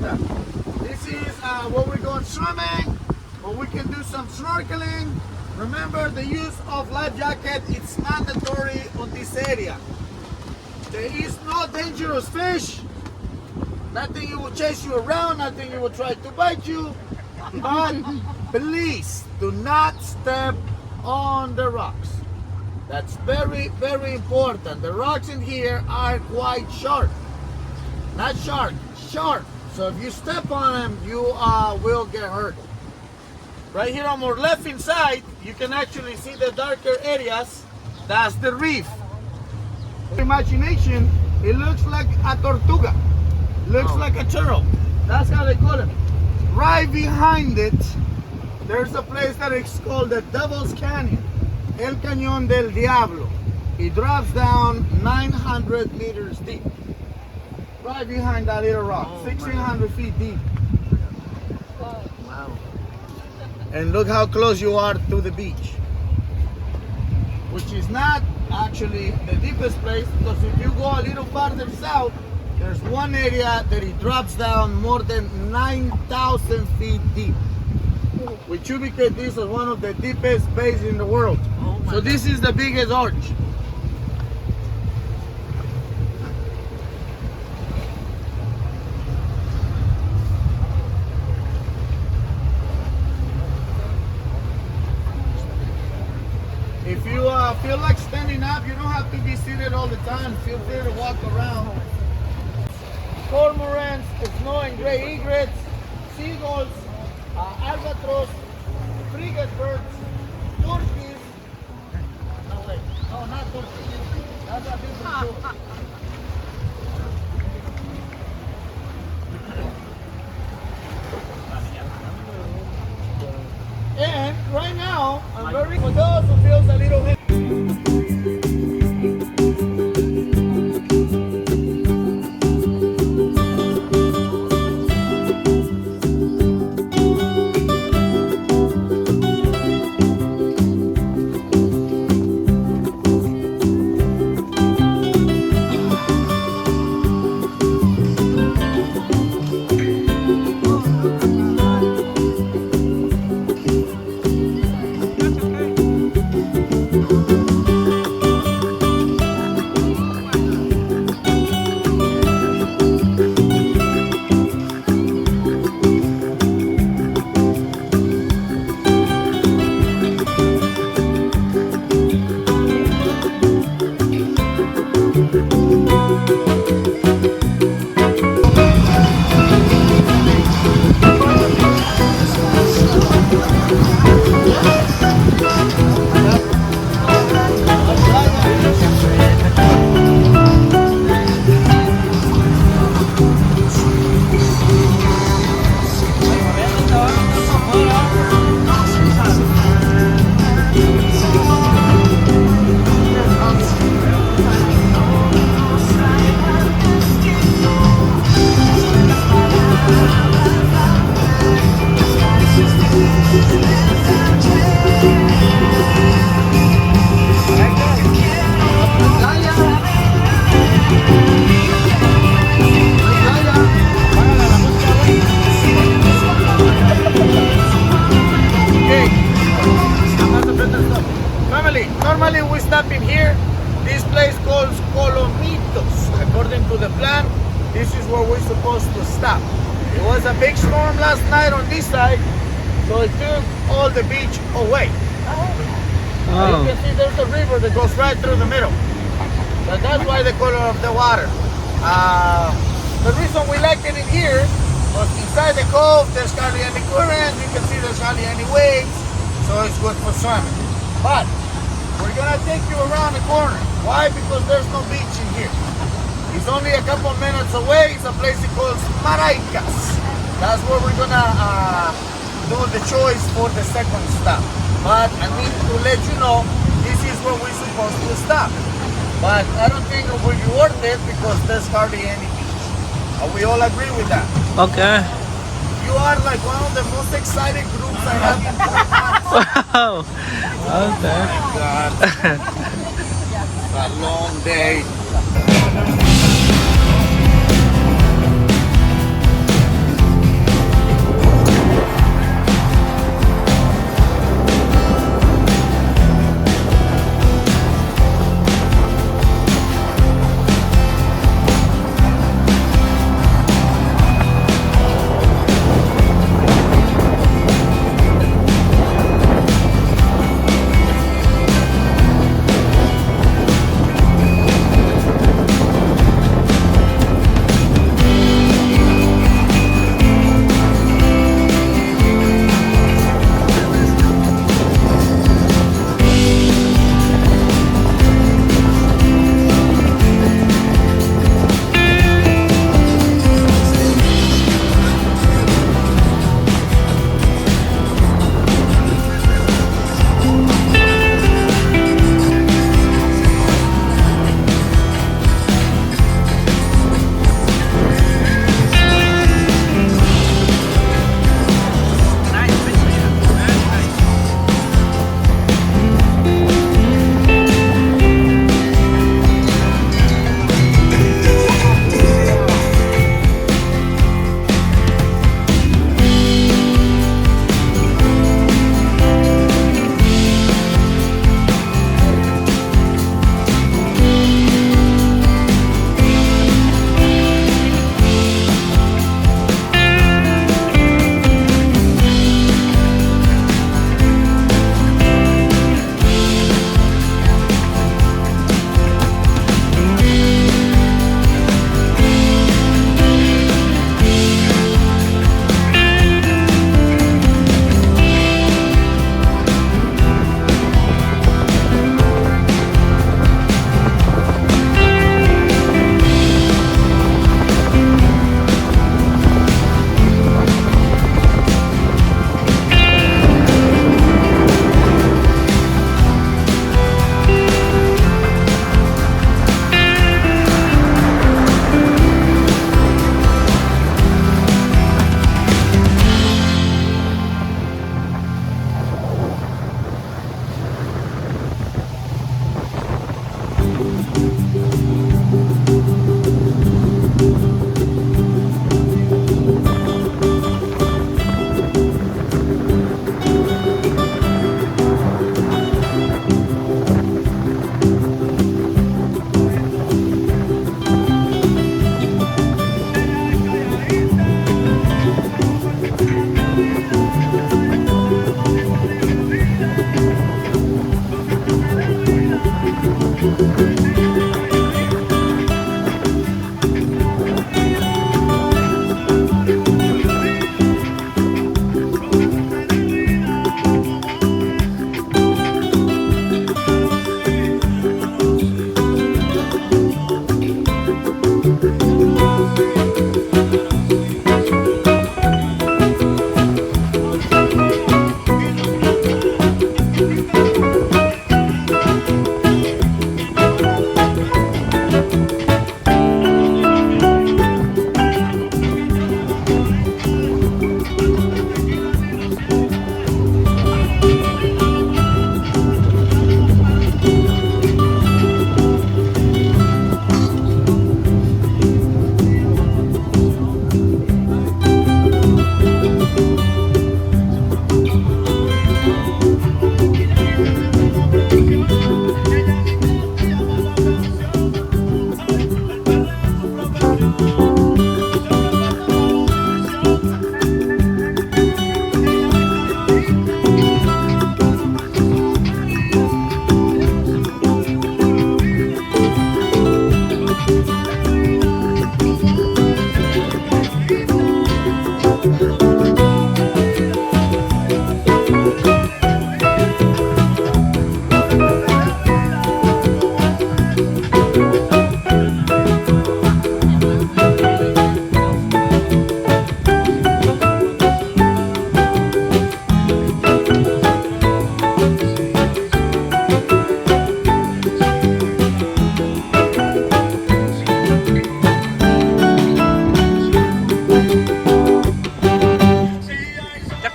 Vallarta. This is where we're going swimming, where we can do some snorkeling. Remember, the use of life jacket, it's mandatory on this area. There is no dangerous fish. Nothing will chase you around, nothing will try to bite you. But please do not step on the rocks. That's very, very important. The rocks in here are quite sharp. Not sharp, sharp. So if you step on them, you will get hurt. Right here on our left hand side, you can actually see the darker areas. That's the reef. Imagination, it looks like a tortuga. Looks like a turtle. That's how they call it. Right behind it, there's a place that is called the Devil's Canyon. El Cañón del Diablo. It drops down 900 meters deep. Right behind that little rock, 1,600 feet deep. Wow. And look how close you are to the beach. Which is not actually the deepest place, because if you go a little farther south, there's one area that it drops down more than 9,000 feet deep. Which ubicates this as one of the deepest bays in the world. So this is the biggest arch. If you feel like standing up, you don't have to be seated all the time. Feel free to walk around. Cormorants, snow and gray egrets, seagulls, albatross, frigate birds, turkeys. No, wait. No, not turkeys. That's a different bird. And right now, I'm very for those who feels a little heavy. Normally we stop in here. This place called Colomitos. According to the plan, this is where we're supposed to stop. It was a big storm last night on this side, so it took all the beach away. You can see there's a river that goes right through the middle. So that's why the color of the water. The reason we like it in here was inside the cove, there's hardly any current. You can see there's hardly any waves, so it's good for swimming. But we're gonna take you around the corner. Why? Because there's no beach in here. It's only a couple minutes away. It's a place called Maracas. That's where we're gonna do the choice for the second stop. But I need to let you know, this is where we're supposed to stop. But I don't think it will be worth it because there's hardly any beach. We all agree with that. Okay. You are like one of the most excited groups I have in Puerto. Wow. Okay. Oh my God. It's a long day.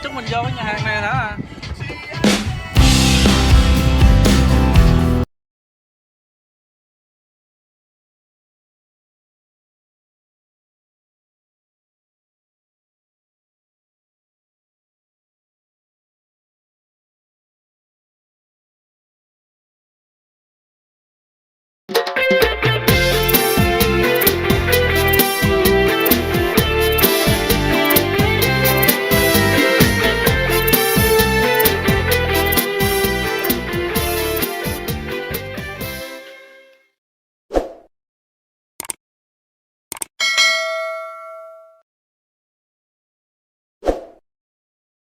chắc mình vô cái nhà hàng này hả?